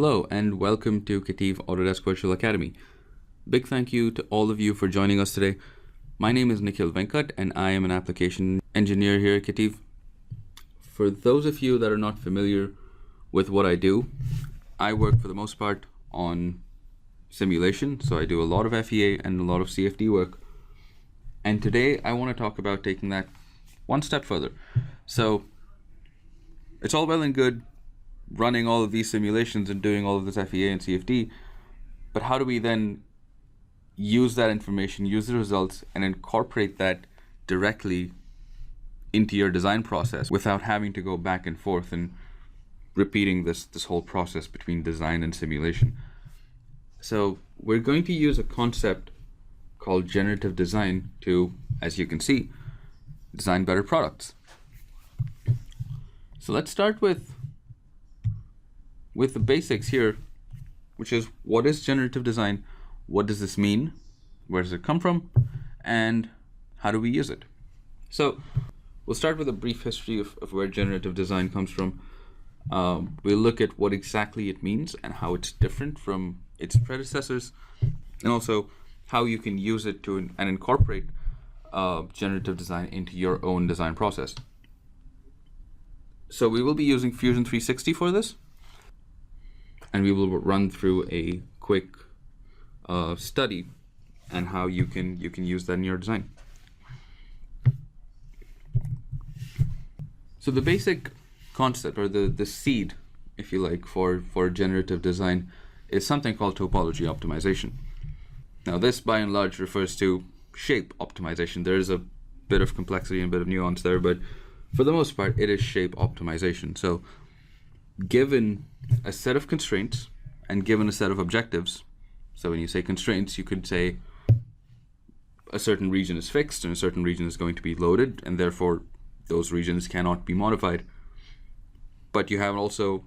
Hello and welcome to KETIV Autodesk Virtual Academy. Big thank you to all of you for joining us today. My name is Nikhil Venkat and I am an application engineer here at KETIV. For those of you that are not familiar with what I do, I work for the most part on simulation. So I do a lot of FEA and a lot of CFD work. And today I want to talk about taking that one step further. So it's all well and good running all of these simulations and doing all of this FEA and CFD, but how do we then use that information, use the results, and incorporate that directly into your design process without having to go back and forth and repeating this whole process between design and simulation? So we're going to use a concept called generative design to, as you can see, design better products. So let's start with the basics here, which is what is generative design, what does this mean, where does it come from, and how do we use it? So we'll start with a brief history of where generative design comes from. We'll look at what exactly it means and how it's different from its predecessors, and also how you can use it to and incorporate generative design into your own design process. So we will be using Fusion 360 for this, and we will run through a quick study and how you can use that in your design. So the basic concept, or the seed, if you like, for generative design is something called topology optimization. Now this by and large refers to shape optimization. There is a bit of complexity and a bit of nuance there, but for the most part it is shape optimization. So given a set of constraints and given a set of objectives, so when you say constraints, you could say a certain region is fixed and a certain region is going to be loaded, and therefore those regions cannot be modified. But you have also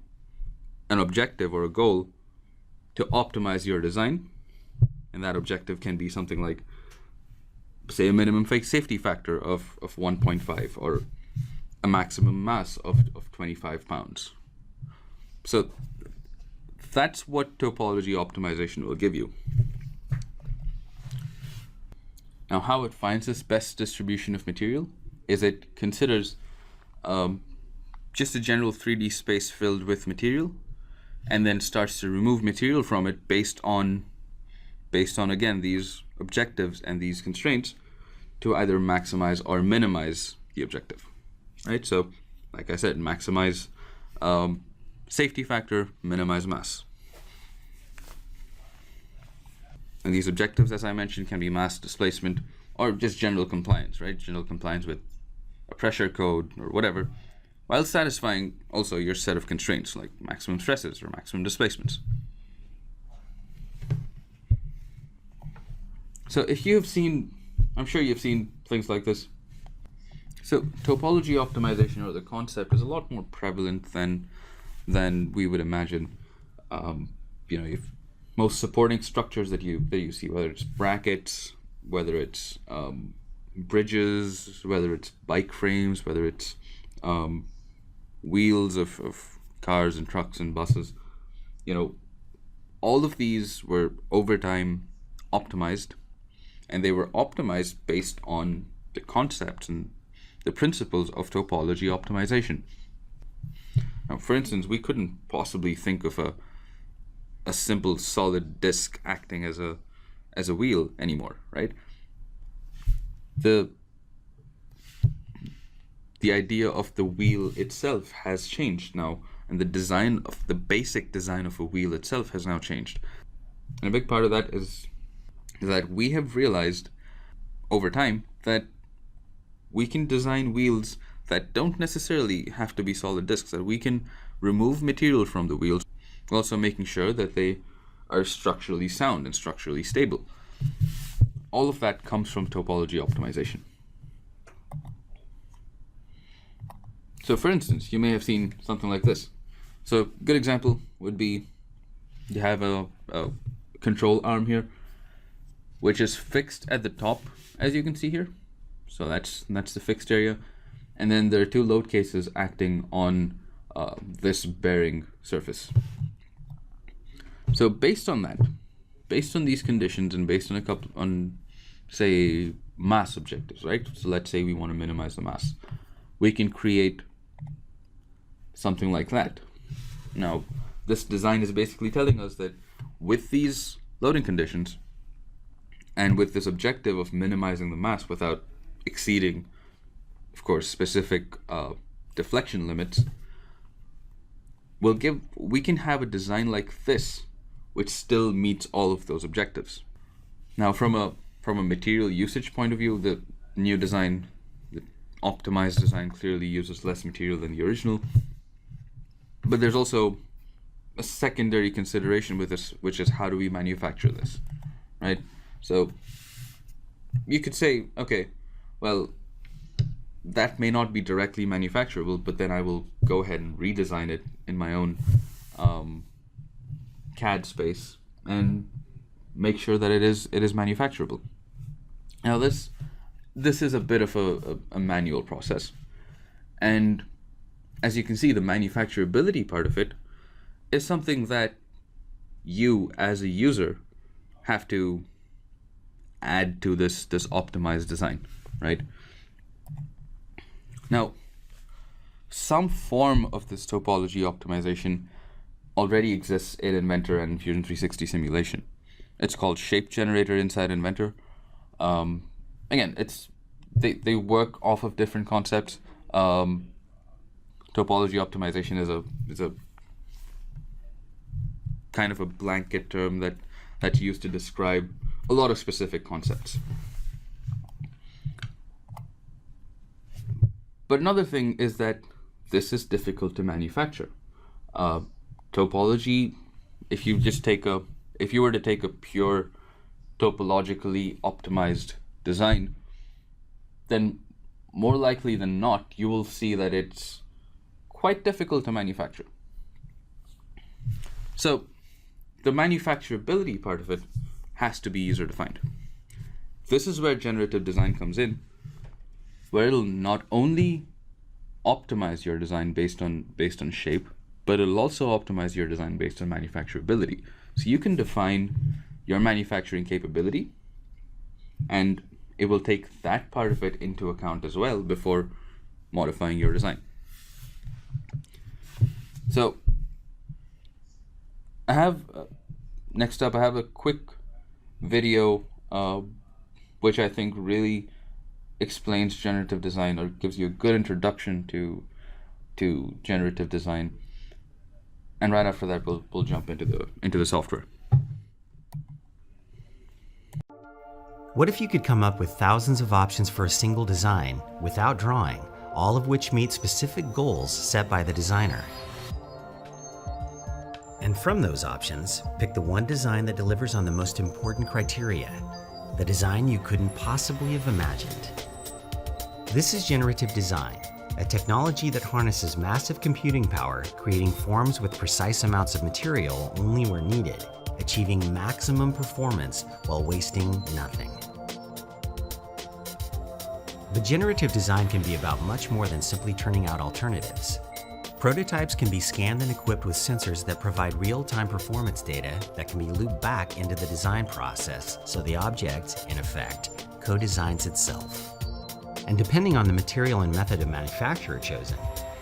an objective or a goal to optimize your design, and that objective can be something like, say, a minimum safety factor of 1.5 or a maximum mass of 25 pounds. So that's what topology optimization will give you. Now, how it finds this best distribution of material is it considers just a general 3D space filled with material, and then starts to remove material from it based on again these objectives and these constraints to either maximize or minimize the objective, right? So like I said, maximize safety factor, minimize mass. And these objectives, as I mentioned, can be mass displacement or just general compliance, right? General compliance with a pressure code or whatever, while satisfying also your set of constraints like maximum stresses or maximum displacements. So if you have seen, I'm sure you've seen things like this. So topology optimization, or the concept, is a lot more prevalent than we would imagine. If most supporting structures that you see, whether it's brackets, whether it's bridges, whether it's bike frames, whether it's wheels of cars and trucks and buses, all of these were over time optimized, and they were optimized based on the concepts and the principles of topology optimization. Now, for instance, we couldn't possibly think of a simple solid disk acting as a wheel anymore, right? The idea of the wheel itself has changed now, and the basic design of a wheel itself has now changed. And a big part of that is that we have realized over time that we can design wheels that don't necessarily have to be solid disks, that we can remove material from the wheels, also making sure that they are structurally sound and structurally stable. All of that comes from topology optimization. So for instance, you may have seen something like this. So a good example would be, you have a control arm here, which is fixed at the top, as you can see here. So that's the fixed area, and then there are two load cases acting on this bearing surface. So based on that, based on these conditions and based on a couple on, say, mass objectives, right? So let's say we want to minimize the mass. We can create something like that. Now, this design is basically telling us that with these loading conditions and with this objective of minimizing the mass without exceeding, of course, specific deflection limits, we can have a design like this which still meets all of those objectives. Now, from a material usage point of view, the new design, the optimized design, clearly uses less material than the original. But there's also a secondary consideration with this, which is how do we manufacture this, right? So you could say, okay, well, that may not be directly manufacturable, but then I will go ahead and redesign it in my own CAD space and make sure that it is manufacturable. Now this is a bit of a manual process, and as you can see, the manufacturability part of it is something that you as a user have to add to this optimized design, right? Now, some form of this topology optimization already exists in Inventor and Fusion 360 simulation. It's called Shape Generator inside Inventor. Again, they work off of different concepts. Topology optimization is a kind of a blanket term that's used to describe a lot of specific concepts. But another thing is that this is difficult to manufacture. Topology, if you were to take a pure topologically optimized design, then more likely than not, you will see that it's quite difficult to manufacture. So the manufacturability part of it has to be user defined. This is where generative design comes in, where it'll not only optimize your design based on shape, but it'll also optimize your design based on manufacturability. So you can define your manufacturing capability, and it will take that part of it into account as well before modifying your design. So I have next up, I have a quick video which I think really explains generative design, or gives you a good introduction to generative design. And right after that, we'll jump into the software. What if you could come up with thousands of options for a single design without drawing, all of which meet specific goals set by the designer? And from those options, pick the one design that delivers on the most important criteria, the design you couldn't possibly have imagined. This is generative design, a technology that harnesses massive computing power, creating forms with precise amounts of material only where needed, achieving maximum performance while wasting nothing. But generative design can be about much more than simply turning out alternatives. Prototypes can be scanned and equipped with sensors that provide real-time performance data that can be looped back into the design process, so the object, in effect, co-designs itself. And depending on the material and method of manufacture chosen,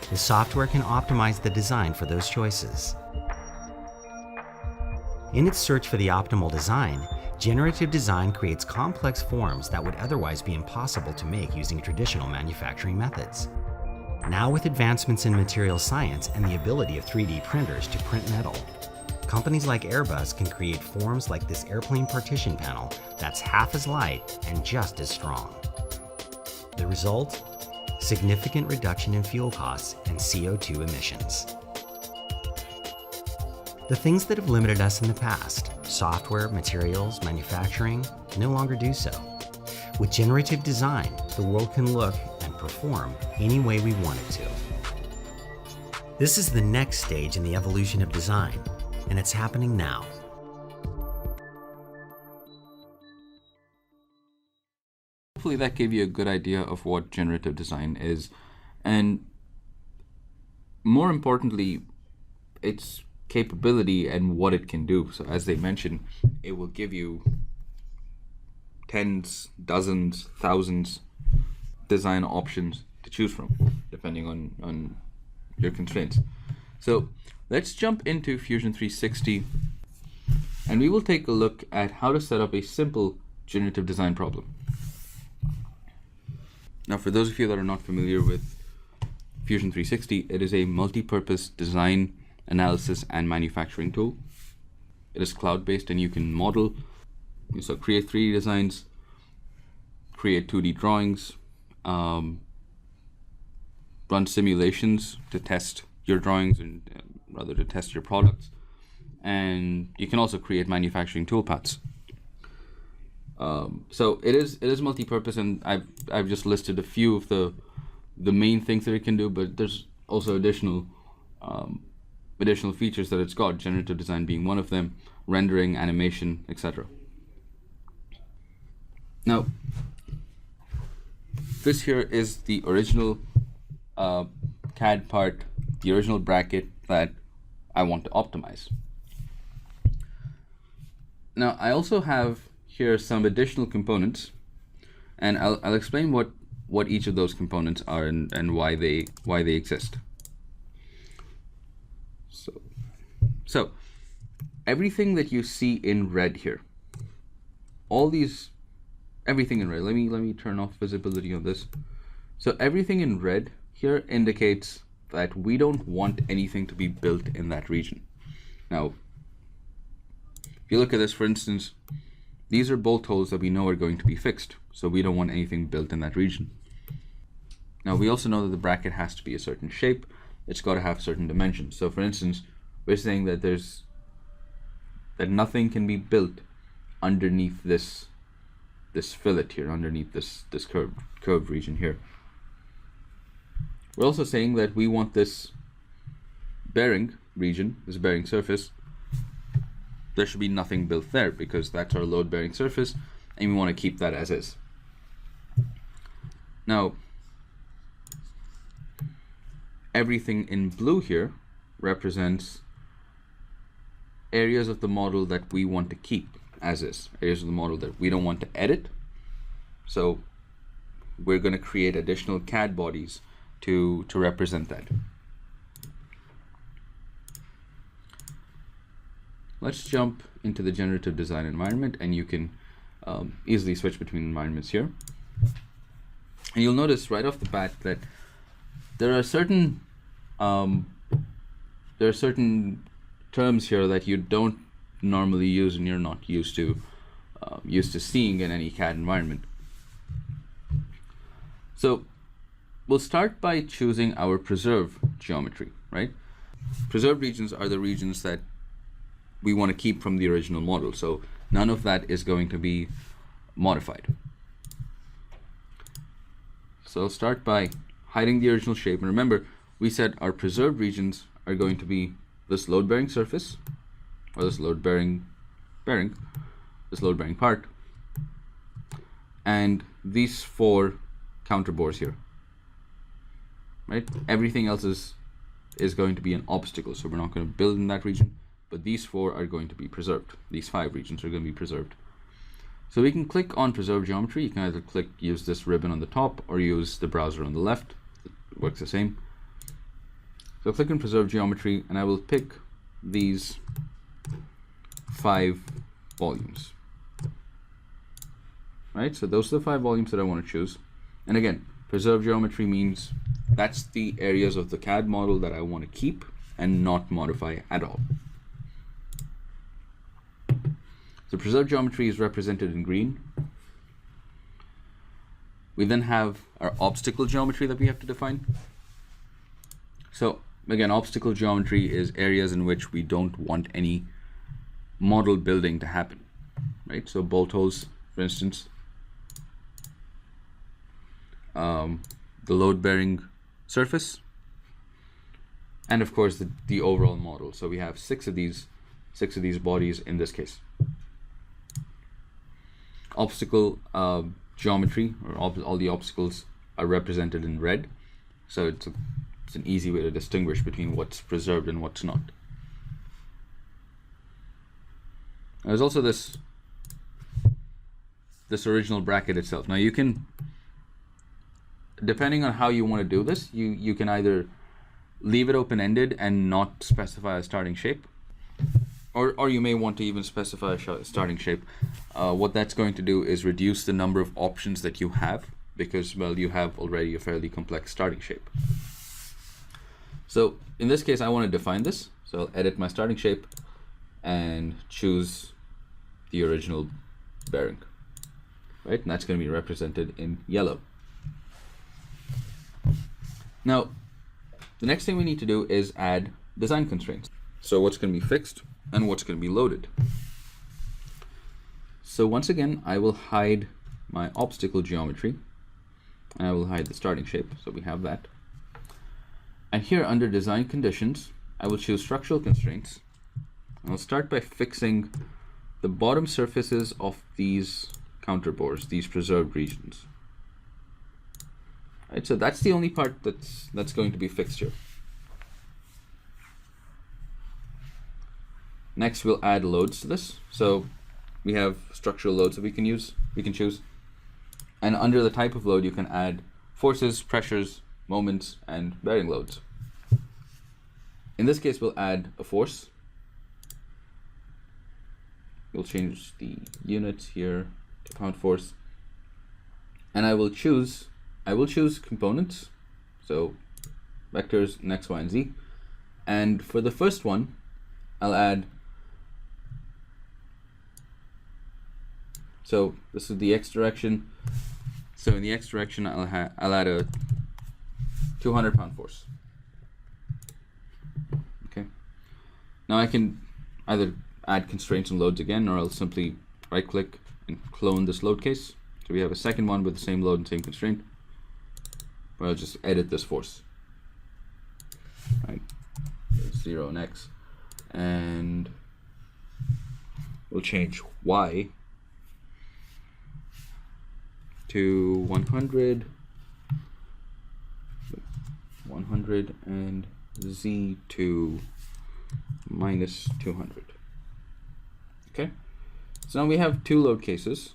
the software can optimize the design for those choices. In its search for the optimal design, generative design creates complex forms that would otherwise be impossible to make using traditional manufacturing methods. Now, with advancements in material science and the ability of 3D printers to print metal, companies like Airbus can create forms like this airplane partition panel that's half as light and just as strong. The result? Significant reduction in fuel costs and CO2 emissions. The things that have limited us in the past, software, materials, manufacturing, no longer do so. With generative design, the world can look and perform any way we want it to. This is the next stage in the evolution of design, and it's happening now. Hopefully that gave you a good idea of what generative design is, and more importantly, it's capability and what it can do. So as they mentioned, it will give you tens, dozens, thousands design options to choose from, depending on your constraints. So let's jump into Fusion 360, and we will take a look at how to set up a simple generative design problem. Now, for those of you that are not familiar with Fusion 360, it is a multi-purpose design, analysis, and manufacturing tool. It is cloud-based, and you can model, so create 3D designs, create 2D drawings, run simulations to test your drawings and rather to test your products, and you can also create manufacturing toolpaths. So it is multi-purpose, and I've just listed a few of the main things that it can do, but there's also additional features that it's got, generative design being one of them, rendering, animation, etc. Now, this here is the original CAD part, the original bracket that I want to optimize. Now, I also have here some additional components, and I'll explain what each of those components are and why they exist. So everything that you see in red here, everything in red. Let me turn off visibility on this. So everything in red here indicates that we don't want anything to be built in that region. Now, if you look at this, for instance, these are bolt holes that we know are going to be fixed, so we don't want anything built in that region. Now, we also know that the bracket has to be a certain shape. It's got to have certain dimensions. So, for instance, we're saying that nothing can be built underneath this fillet here, underneath this curved region here. We're also saying that we want this bearing region, this bearing surface, there should be nothing built there because that's our load bearing surface, and we want to keep that as is. Now, everything in blue here represents areas of the model that we want to keep as is, areas of the model that we don't want to edit. So we're going to create additional CAD bodies to represent that. Let's jump into the generative design environment, and you can easily switch between environments here. And you'll notice right off the bat that there are certain terms here that you don't normally use and you're not used to seeing in any CAD environment. So we'll start by choosing our preserve geometry, right? Preserved regions are the regions that we want to keep from the original model, so none of that is going to be modified. So I'll start by hiding the original shape, and remember we said our preserved regions are going to be this load bearing surface, or this load bearing part, and these 4 counterbores here, right? Everything else is going to be an obstacle, so we're not going to build in that region, but these 4 are going to be preserved. These 5 regions are going to be preserved. So we can click on preserve geometry. You can either use this ribbon on the top or use the browser on the left. It works the same. So click on preserve geometry, and I will pick these 5 volumes. Right, so those are the 5 volumes that I want to choose. And again, preserve geometry means that's the areas of the CAD model that I want to keep and not modify at all. So preserve geometry is represented in green. We then have our obstacle geometry that we have to define. So again, obstacle geometry is areas in which we don't want any model building to happen, right? So bolt holes, for instance, the load bearing surface, and of course the overall model. So we have 6 of these bodies in this case. Obstacle geometry, or all the obstacles are represented in red, so it's an easy way to distinguish between what's preserved and what's not. There's also this original bracket itself. Now you can, depending on how you want to do this, you can either leave it open-ended and not specify a starting shape, or you may want to even specify a starting shape. What that's going to do is reduce the number of options that you have, because, well, you have already a fairly complex starting shape. So in this case, I want to define this. So I'll edit my starting shape and choose the original bearing, right? And that's going to be represented in yellow. Now, the next thing we need to do is add design constraints. So what's going to be fixed and what's going to be loaded. So once again, I will hide my obstacle geometry and I will hide the starting shape. So we have that. And here under design conditions, I will choose structural constraints. I'll start by fixing the bottom surfaces of these counterbores, these preserved regions. Right, so that's the only part that's going to be fixed here. Next, we'll add loads to this. So we have structural loads that we can choose. And under the type of load, you can add forces, pressures, moments, and bearing loads. In this case, we'll add a force. We'll change the units here to pound force. And I will choose components, so vectors in X, Y, and Z. And for the first one, I'll add, so this is the X direction. So in the X direction, I'll add a 200-pound force. Okay. Now I can either add constraints and loads again, or I'll simply right-click and clone this load case. So we have a second one with the same load and same constraint. Where I'll just edit this force. Right. 0 and X, and we'll change Y to 100, and Z to minus 200. Okay, so now we have two load cases,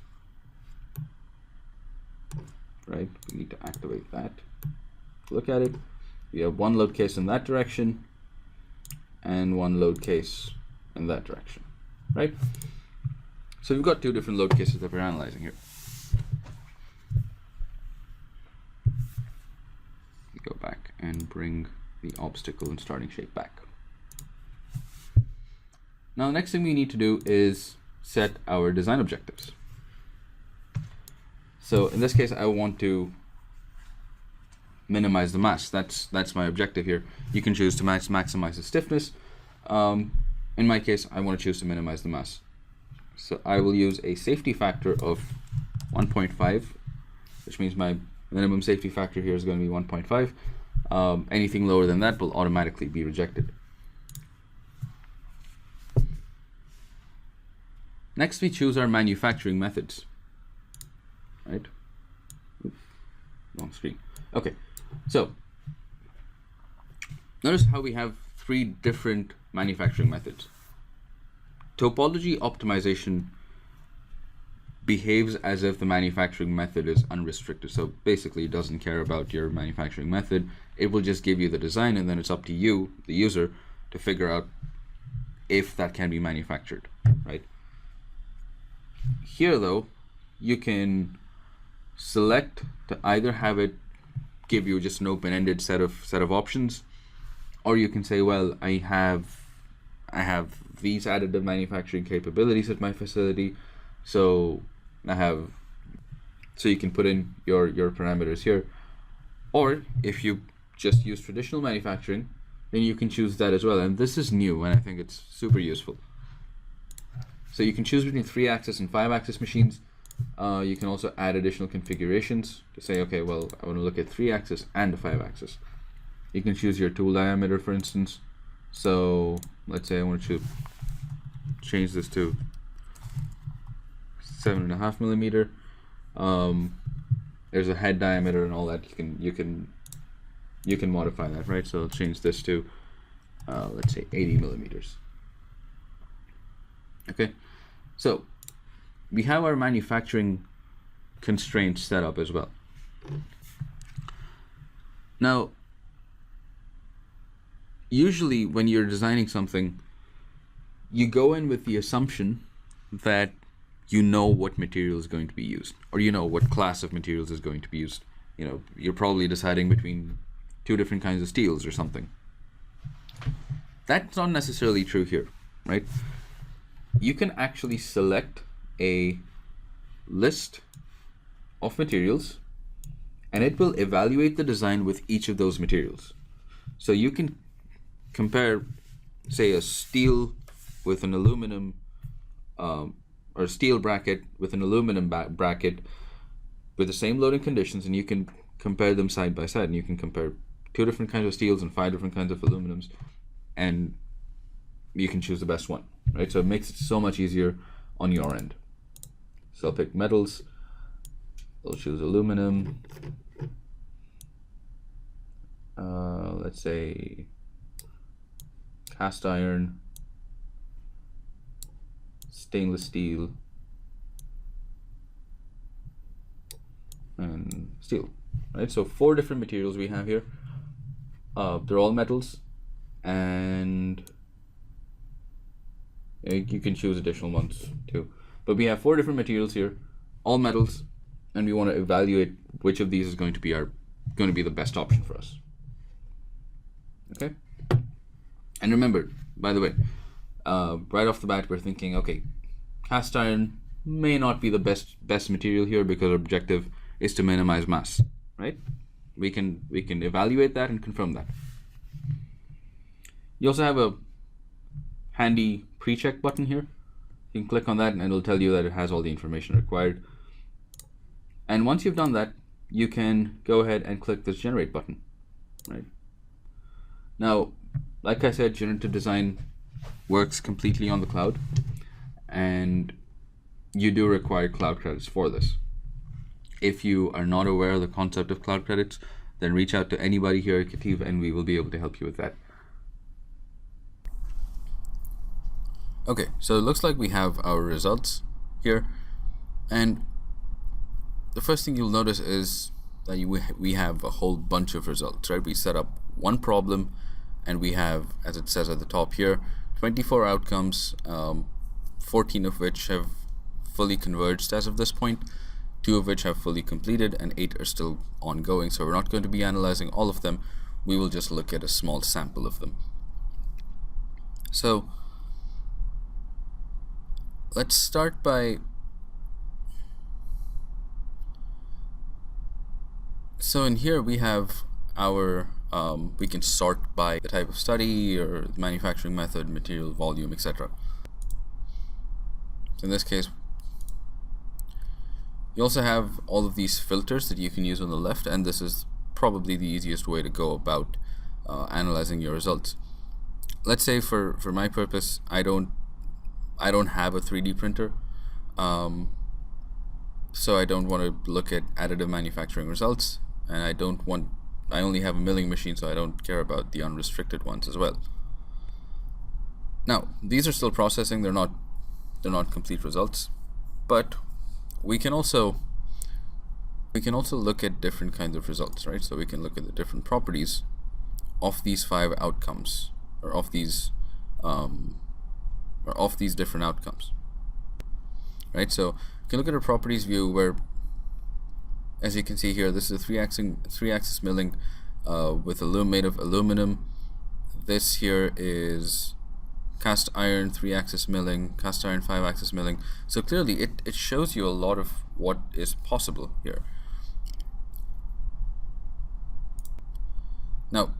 right? We need to activate that. Look at it. We have one load case in that direction and one load case in that direction, right? So we've got two different load cases that we're analyzing here. Go back and bring the obstacle and starting shape back. Now the next thing we need to do is set our design objectives. So in this case, I want to minimize the mass. That's my objective here. You can choose to maximize the stiffness. In my case, I want to choose to minimize the mass. So I will use a safety factor of 1.5, which means my minimum safety factor here is going to be 1.5. Anything lower than that will automatically be rejected. Next, we choose our manufacturing methods. Right? Oops, wrong screen. Okay, so notice how we have three different manufacturing methods. Topology optimization behaves as if the manufacturing method is unrestricted. So basically, it doesn't care about your manufacturing method. It will just give you the design, and then it's up to you, the user, to figure out if that can be manufactured, right? Here, though, you can select to either have it give you just an open-ended set of options, or you can say, well, I have these additive manufacturing capabilities at my facility, so you can put in your parameters here. Or if you just use traditional manufacturing, then you can choose that as well. And this is new, and I think it's super useful. So you can choose between 3-axis and 5-axis machines. You can also add additional configurations to say, okay, well, I want to look at 3-axis and a 5-axis. You can choose your tool diameter, for instance. So let's say I want to change this to 7.5 millimeter. There's a head diameter and all that. You can modify that, right? So I'll change this to let's say 80 millimeters. Okay, So we have our manufacturing constraints set up as well. Now, usually when you're designing something, you go in with the assumption that you know what material is going to be used, or you know what class of materials is going to be used. You're probably deciding between two different kinds of steels or something. That's not necessarily true here, right? You can actually select a list of materials, and it will evaluate the design with each of those materials. So you can compare, say, a steel with an aluminum, or steel bracket with an aluminum bracket with the same loading conditions, and you can compare them side by side, and you can compare 2 different kinds of steels and 5 different kinds of aluminums, and you can choose the best one, right? So it makes it so much easier on your end. So I'll pick metals, I'll choose aluminum, let's say cast iron, stainless steel, and steel, right? So 4 different materials we have here. They're all metals, and you can choose additional ones too. But we have 4 different materials here, all metals, and we want to evaluate which of these is going to be the best option for us. Okay. And remember, by the way, right off the bat, we're thinking, okay, cast iron may not be the best material here because our objective is to minimize mass, right? We can evaluate that and confirm that. You also have a handy pre-check button here. You can click on that and it'll tell you that it has all the information required. And once you've done that, you can go ahead and click this generate button, right? Now, like I said, generative design works completely on the cloud, and you do require cloud credits for this. If you are not aware of the concept of cloud credits, then reach out to anybody here at KETIV and we will be able to help you with that. Okay, so it looks like we have our results here, and the first thing you'll notice is that we have a whole bunch of results, right? We set up one problem, and we have, as it says at the top here, 24 outcomes, 14 of which have fully converged as of this point, 2 of which have fully completed, and 8 are still ongoing. So we're not going to be analyzing all of them. We will just look at a small sample of them. So let's start by, so in here we have our, we can sort by the type of study or manufacturing method, material, volume, etc. So in this case, you also have all of these filters that you can use on the left, and this is probably the easiest way to go about analyzing your results. Let's say for my purpose, I don't have a 3D printer, so I don't want to look at additive manufacturing results, and I only have a milling machine, so I don't care about the unrestricted ones as well. Now, these are still processing, they're not complete results, but we can also look at different kinds of results, right? So we can look at the different properties of these 5 outcomes, or of these different outcomes, right? So you can look at a properties view where, as you can see here, this is a 3-axis milling made of aluminum. This here is cast iron 3-axis milling, cast iron 5-axis milling. So clearly it shows you a lot of what is possible here. Now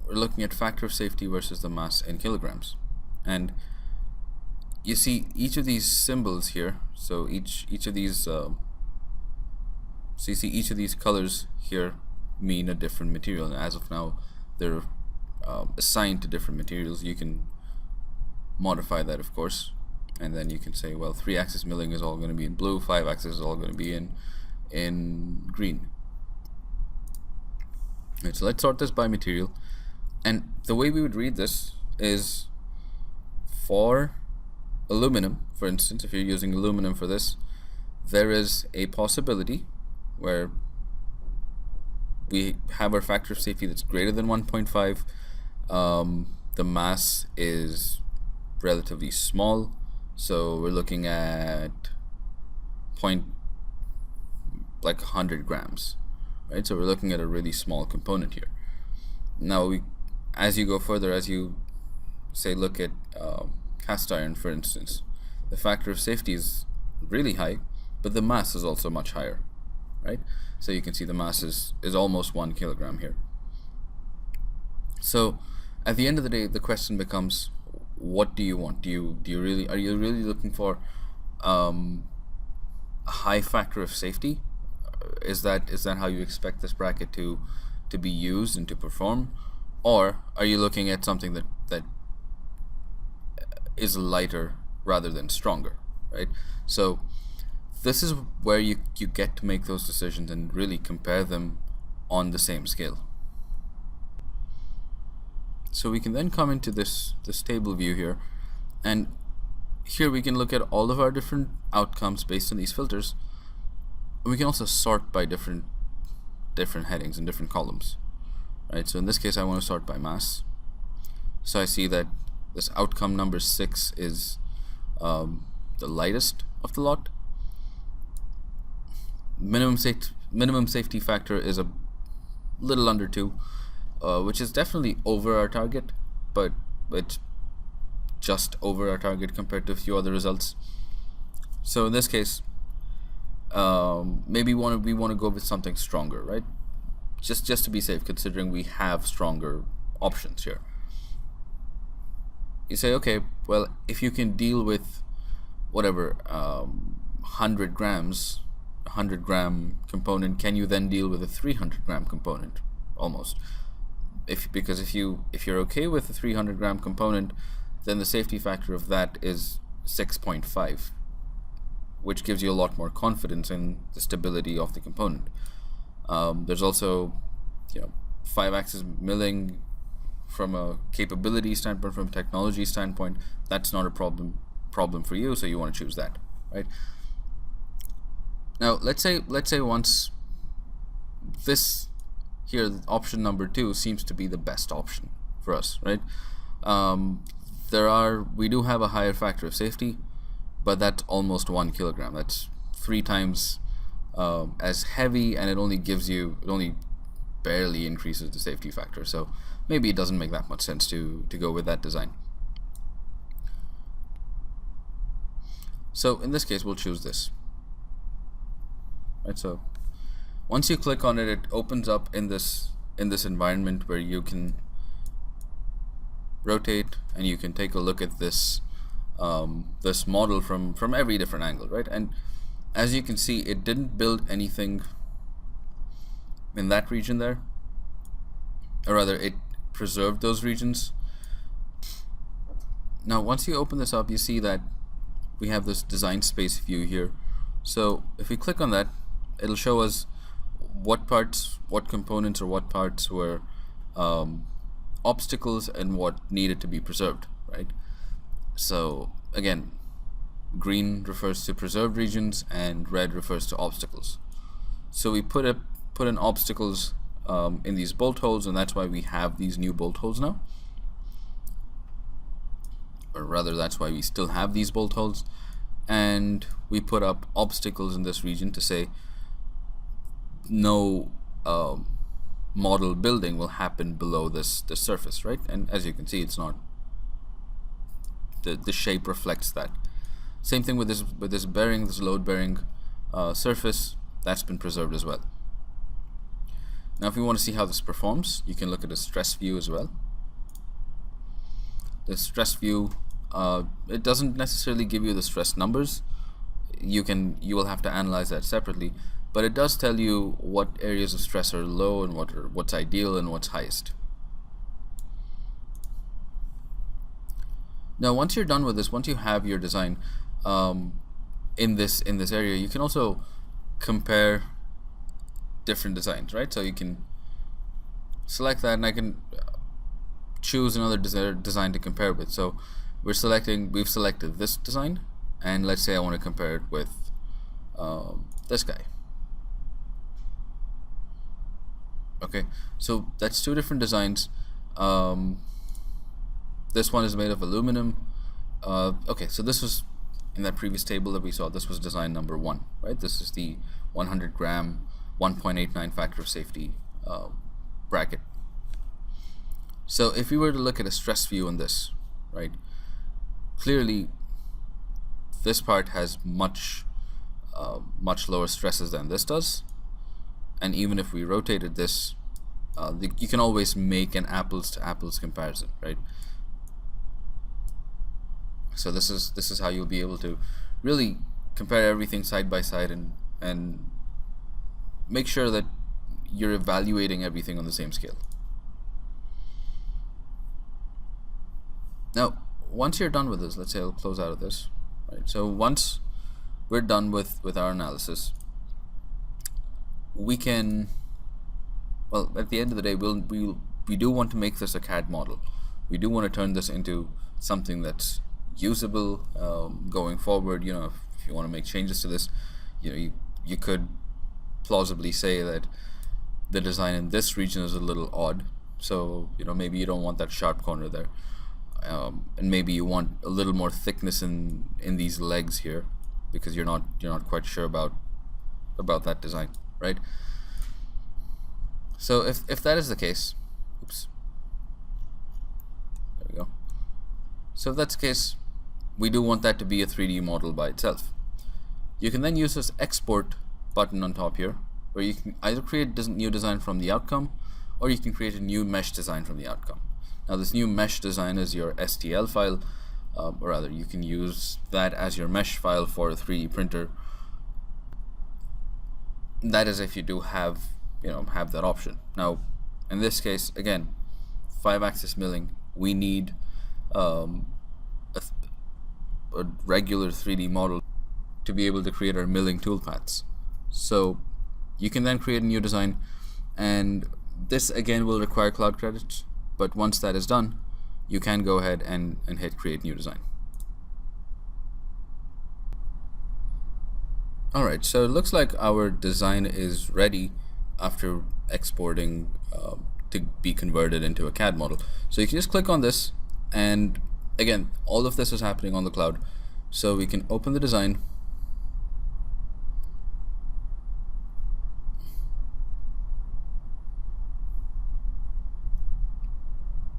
we're looking at factor of safety versus the mass in kilograms, and you see each of these symbols here. So each of these so you see each of these colors here mean a different material, and as of now they're assigned to different materials. You can modify that, of course, and then you can say, well, 3-axis milling is all going to be in blue, 5-axis is all going to be in green. Right, so let's sort this by material, and the way we would read this is for aluminum, for instance, if you're using aluminum for this, there is a possibility where we have our factor of safety that's greater than 1.5. The mass is relatively small, so we're looking at like 100 grams, right? So we're looking at a really small component here. Now, as you go further, as you say, look at cast iron, for instance, the factor of safety is really high, but the mass is also much higher, right? So you can see the mass is almost 1 kilogram here. So at the end of the day, the question becomes, what do you want? Are you really looking for a high factor of safety? Is that how you expect this bracket to be used and to perform? Or are you looking at something that is lighter rather than stronger, right? So this is where you get to make those decisions and really compare them on the same scale. So we can then come into this table view here, and here we can look at all of our different outcomes based on these filters. We can also sort by different headings and different columns, right? So in this case, I want to sort by mass. So I see that this outcome number 6 is the lightest of the lot. Minimum safety factor is a little under 2, which is definitely over our target, but it's just over our target compared to a few other results. So in this case, maybe we want to go with something stronger, right? Just to be safe, considering we have stronger options here. You say, okay, well, if you can deal with whatever 100 grams, 100 gram component, can you then deal with a 300 gram component? Almost. Because if you're okay with the 300 gram component, then the safety factor of that is 6.5, which gives you a lot more confidence in the stability of the component. There's also 5-axis milling. From a capability standpoint, from a technology standpoint, that's not a problem for you, so you want to choose that, right? Now let's say once this here, option number 2 seems to be the best option for us, right? We do have a higher factor of safety, but that's almost 1 kilogram. That's 3 times as heavy, and it only barely increases the safety factor. So maybe it doesn't make that much sense to go with that design. So in this case, we'll choose this. Right, so once you click on it, it opens up in this environment where you can rotate and you can take a look at this this model from every different angle, right? And as you can see, it didn't build anything in that region there, or rather it preserved those regions. Now once you open this up, you see that we have this design space view here. So if we click on that, it'll show us what parts, what components, or what parts were obstacles and what needed to be preserved, right? So again, green refers to preserved regions and red refers to obstacles. So we put in obstacles in these bolt holes, and that's why we have these new bolt holes now, or rather that's why we still have these bolt holes. And we put up obstacles in this region to say no model building will happen below this surface, right? And as you can see, it's not, the shape reflects that. Same thing with this bearing, this load bearing surface, that's been preserved as well. Now if you want to see how this performs, you can look at a stress view as well. The stress view, it doesn't necessarily give you the stress numbers. You will have to analyze that separately, but it does tell you what areas of stress are low and what's ideal and what's highest. Now once you're done with this, once you have your design in this area, you can also compare different designs, right? So you can select that, and I can choose another design to compare with. So we've selected this design, and let's say I want to compare it with this guy. Okay, so that's two different designs. This one is made of aluminum. Okay, so this was in that previous table that we saw. This was design number 1, right? This is the 100 gram 1.89 factor of safety bracket. So if we were to look at a stress view on this, right, clearly this part has much lower stresses than this does, and even if we rotated this, you can always make an apples to apples comparison, right? So this is how you'll be able to really compare everything side by side and make sure that you're evaluating everything on the same scale. Now, once you're done with this, let's say I'll close out of this, right? So once we're done with our analysis, we can, well, at the end of the day, we do want to make this a CAD model. We do want to turn this into something that's usable going forward. You know, if you want to make changes to this, you know, you could plausibly say that the design in this region is a little odd, so you know, maybe you don't want that sharp corner there, and maybe you want a little more thickness in these legs here, because you're not quite sure about that design, right? So if that is the case, oops, there we go. So if that's the case, we do want that to be a 3D model by itself. You can then use this export button on top here, where you can either create a new design from the outcome, or you can create a new mesh design from the outcome. Now this new mesh design is your STL file, or rather you can use that as your mesh file for a 3D printer. That is if you do have that option. Now in this case, again, 5-axis milling, we need a regular 3D model to be able to create our milling toolpaths. So you can then create a new design, and this again will require cloud credits, but once that is done, you can go ahead and hit create new design. Alright, so it looks like our design is ready after exporting to be converted into a CAD model. So you can just click on this, and again, all of this is happening on the cloud. So we can open the design,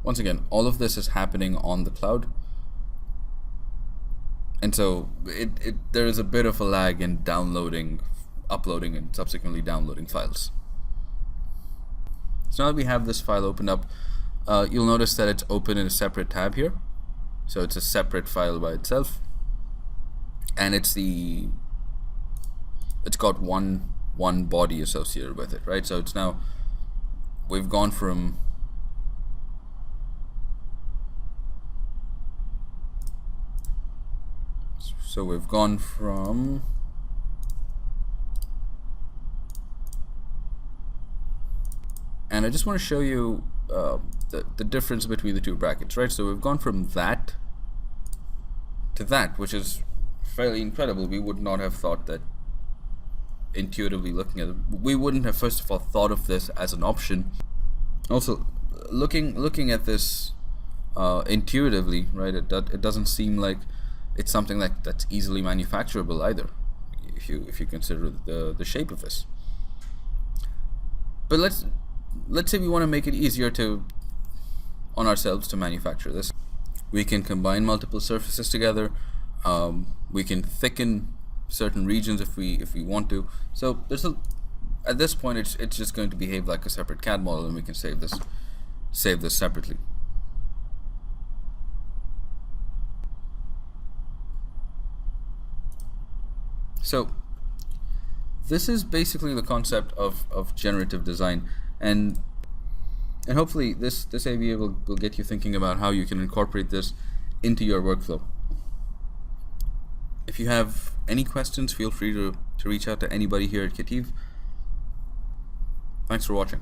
once again, all of this is happening on the cloud, and so there is a bit of a lag in downloading, uploading, and subsequently downloading files. So now that we have this file opened up, you'll notice that it's open in a separate tab here. So it's a separate file by itself, and it's got one body associated with it, right? So it's now, we've gone from and I just want to show you the difference between the two brackets, right? So we've gone from that to that, which is fairly incredible. We would not have thought that intuitively looking at it. We wouldn't have first of all thought of this as an option. Also, looking at this intuitively, right? It doesn't seem like it's something that's easily manufacturable either, if you consider the shape of this. But let's say we want to make it easier on ourselves to manufacture this. We can combine multiple surfaces together. We can thicken certain regions if we want to. So at this point it's just going to behave like a separate CAD model, and we can save this separately. So this is basically the concept of generative design, and hopefully this AVA will get you thinking about how you can incorporate this into your workflow. If you have any questions, feel free to reach out to anybody here at KETIV. Thanks for watching.